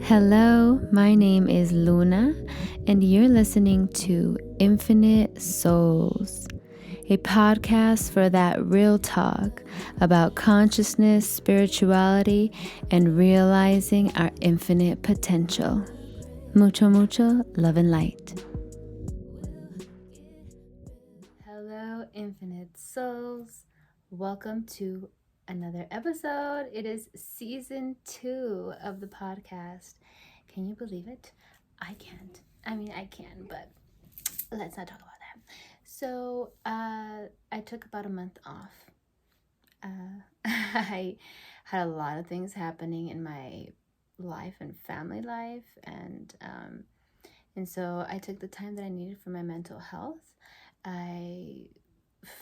Hello, my name is Luna, and you're listening to Infinite Souls, a podcast for that real talk about consciousness, spirituality, and realizing our infinite potential. Mucho, mucho love and light. Hello, Infinite Souls. Welcome to another episode. It is season 2 of the podcast. Can you believe it? I can't. I mean, I can, but let's not talk about that. So, I took about a month off. I had a lot of things happening in my life and family life, and so I took the time that I needed for my mental health. I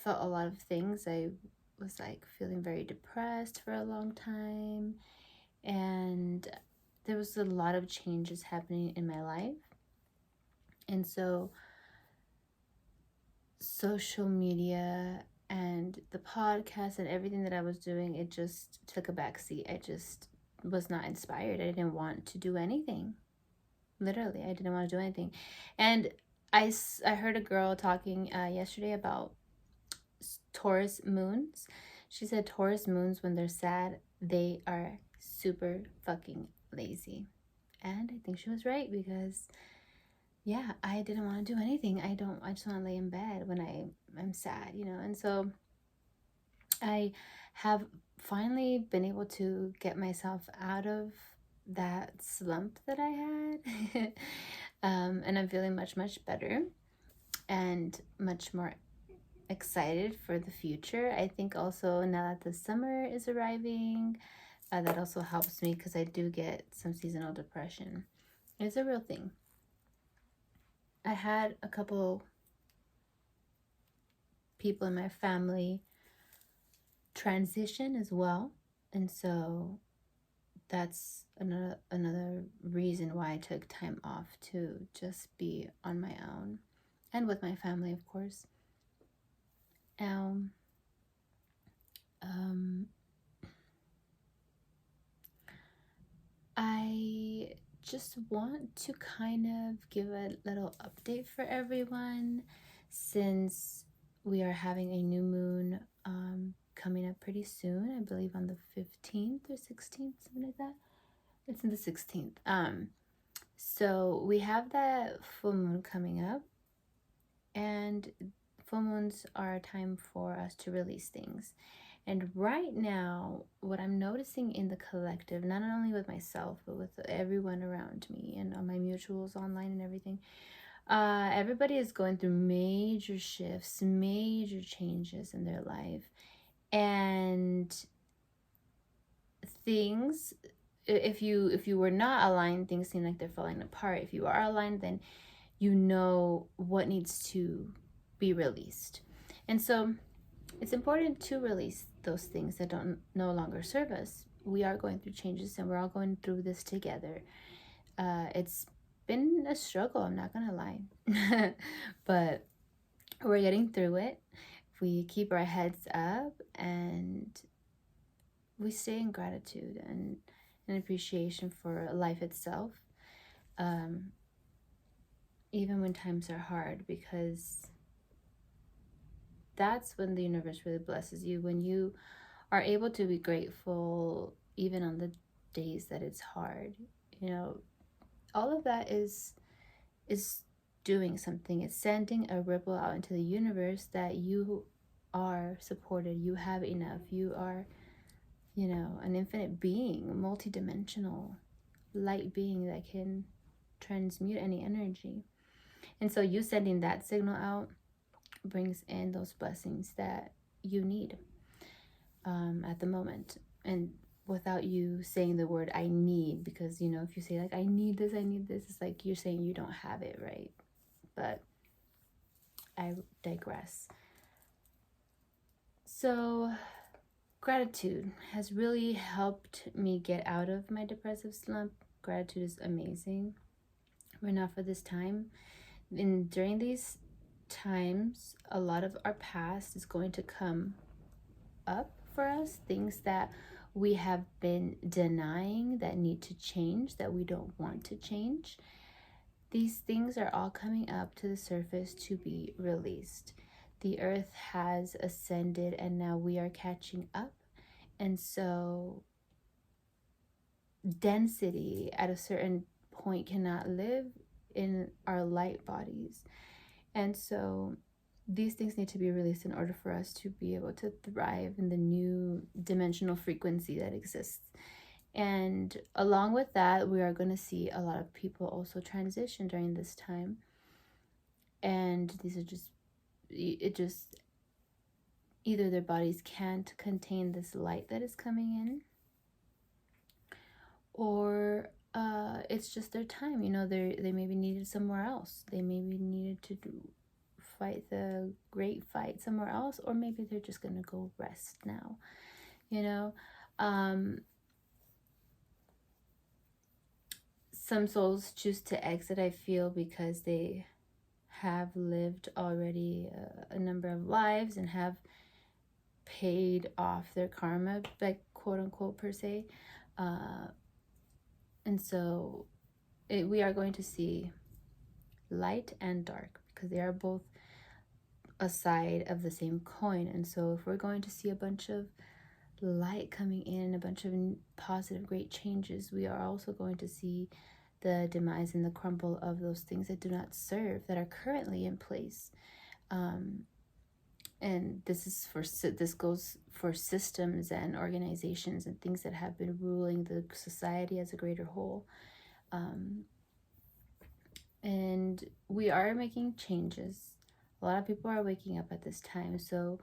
felt a lot of things. I was like feeling very depressed for a long time, and there was a lot of changes happening in my life. And so social media and the podcast and everything that I was doing, it just took a backseat. I just was not inspired. I didn't want to do anything. Literally, I didn't want to do anything. And I heard a girl talking yesterday about Taurus moons. She said Taurus moons, when they're sad, they are super fucking lazy. And I think she was right, because yeah, I didn't want to do anything. I just want to lay in bed when I'm sad, And so I have finally been able to get myself out of that slump that I had. And I'm feeling much, much better and much more excited for the future. I think also now that the summer is arriving, that also helps me, because I do get some seasonal depression. It's a real thing. I had a couple people in my family transition as well, and so that's another reason why I took time off, to just be on my own and with my family, of course. I just want to kind of give a little update for everyone, since we are having a new moon coming up pretty soon. I believe on the 15th or 16th, something like that. It's in the 16th. So we have that full moon coming up, and full moons are a time for us to release things. And right now, what I'm noticing in the collective, not only with myself, but with everyone around me and on my mutuals online and everything, everybody is going through major shifts, major changes in their life. And things, if you were not aligned, things seem like they're falling apart. If you are aligned, then you know what needs to be released. And so it's important to release those things that don't no longer serve us. We are going through changes, and we're all going through this together. It's been a struggle, I'm not gonna lie. But we're getting through it. We keep our heads up, and we stay in gratitude and an appreciation for life itself, even when times are hard, because that's when the universe really blesses you, when you are able to be grateful even on the days that it's hard. All of that is doing something. It's sending a ripple out into the universe that you are supported, you have enough, you are an infinite being, multidimensional light being that can transmute any energy. And so you sending that signal out brings in those blessings that you need at the moment. And without you saying the word I need, because if you say like I need this, it's like you're saying you don't have it, right? But I digress. So gratitude has really helped me get out of my depressive slump. Gratitude is amazing. We're not for this time. And during these times, a lot of our past is going to come up for us, things that we have been denying that need to change, that we don't want to change. These things are all coming up to the surface to be released. The earth has ascended and now we are catching up. And so density at a certain point cannot live in our light bodies. And so these things need to be released in order for us to be able to thrive in the new dimensional frequency that exists. And along with that, we are going to see a lot of people also transition during this time. And these are just, either their bodies can't contain this light that is coming in, or it's just their time. They maybe needed somewhere else. They maybe needed to fight the great fight somewhere else, or maybe they're just gonna go rest now. Some souls choose to exit, I feel, because they have lived already a number of lives and have paid off their karma, like quote unquote, per se. And so we are going to see light and dark, because they are both a side of the same coin. And so if we're going to see a bunch of light coming in, a bunch of positive, great changes, we are also going to see the demise and the crumble of those things that do not serve, that are currently in place. And this goes for systems and organizations and things that have been ruling the society as a greater whole. And we are making changes. A lot of people are waking up at this time. So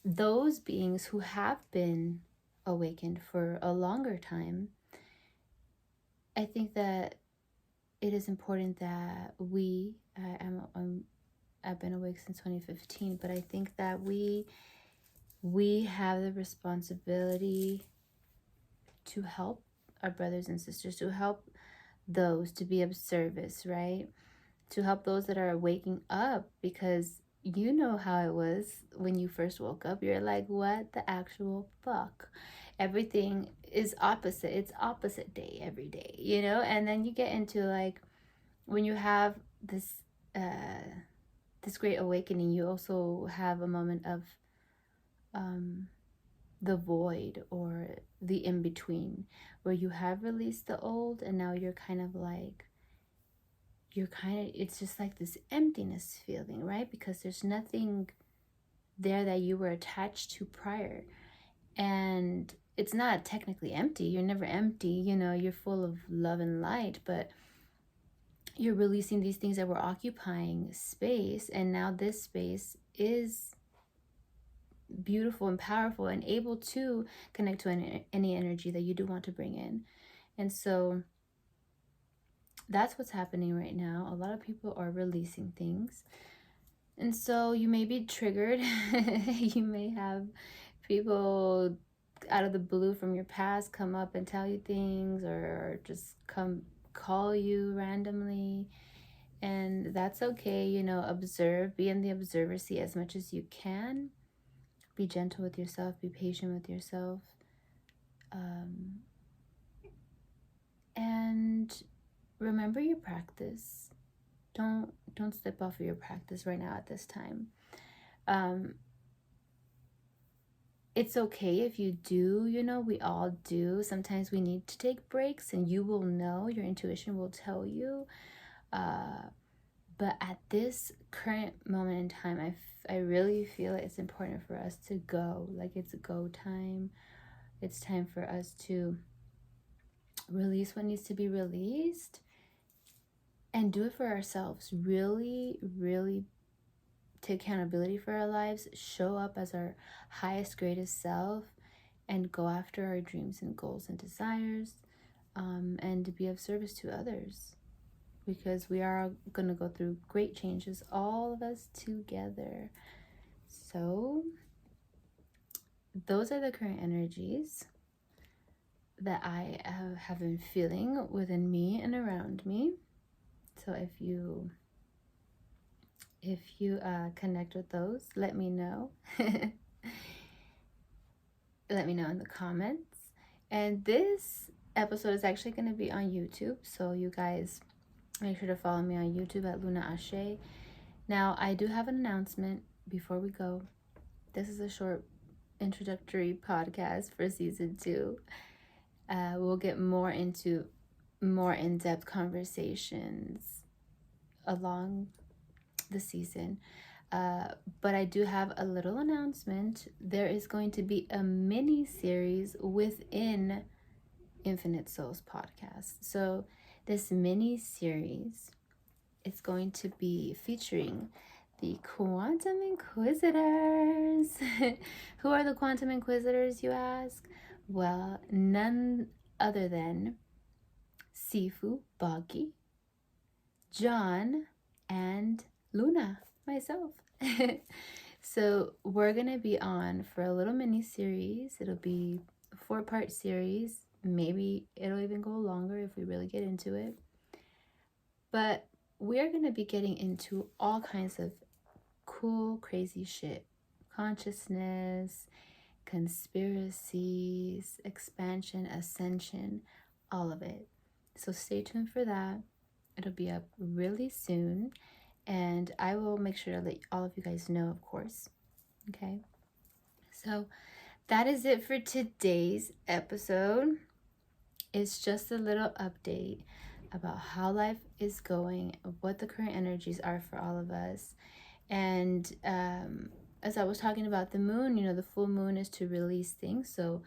those beings who have been awakened for a longer time, I think that it is important that I've been awake since 2015, but I think that we have the responsibility to help our brothers and sisters, to help those, to be of service, right? To help those that are waking up, because you know how it was when you first woke up. You're like, what the actual fuck? Everything is opposite. It's opposite day every day, And then you get into, like, when you have this great awakening, you also have a moment of the void, or the in-between, where you have released the old and now you're kind of it's just like this emptiness feeling, right? Because there's nothing there that you were attached to prior. And it's not technically empty. You're never empty, you're full of love and light, but you're releasing these things that were occupying space, and now this space is beautiful and powerful and able to connect to any energy that you do want to bring in. And so that's what's happening right now. A lot of people are releasing things. And so you may be triggered. You may have people out of the blue from your past come up and tell you things, or just come call you randomly. And that's okay, observe, be in the observer seat as much as you can. Be gentle with yourself, be patient with yourself. And remember your practice. Don't slip off of your practice right now at this time. It's okay if you do, we all do. Sometimes we need to take breaks, and you will know, your intuition will tell you. But at this current moment in time, I really feel it's important for us to go. Like, it's go time. It's time for us to release what needs to be released, and do it for ourselves. Really, really take accountability for our lives, show up as our highest, greatest self, and go after our dreams and goals and desires, and to be of service to others, because we are going to go through great changes, all of us together. So those are the current energies that I have been feeling within me and around me. So if you connect with those, let me know. let me know in the comments. And this episode is actually going to be on YouTube, so you guys make sure to follow me on YouTube at Luna Ashe. Now, I do have an announcement before we go. This is a short introductory podcast for season 2. We'll get more into more in-depth conversations along the season. But I do have a little announcement. There is going to be a mini series within Infinite Souls podcast. So this mini series is going to be featuring the Quantum Inquisitors. Who are the Quantum Inquisitors, you ask? Well, none other than Sifu, Boggy, John, and Luna, myself. So we're gonna be on for a little mini series. It'll be a 4-part series. Maybe it'll even go longer if we really get into it. But we're gonna be getting into all kinds of cool, crazy shit. Consciousness, conspiracies, expansion, ascension, all of it. So stay tuned for that. It'll be up really soon. And I will make sure to let all of you guys know, of course. Okay? So that is it for today's episode. It's just a little update about how life is going, what the current energies are for all of us. And as I was talking about the moon, the full moon is to release things. So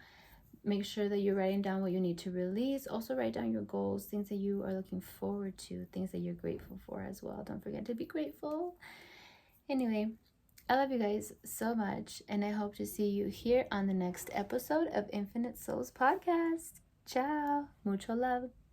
make sure that you're writing down what you need to release. Also write down your goals, things that you are looking forward to, things that you're grateful for as well. Don't forget to be grateful. Anyway, I love you guys so much, and I hope to see you here on the next episode of Infinite Souls Podcast. Ciao. Mucho love.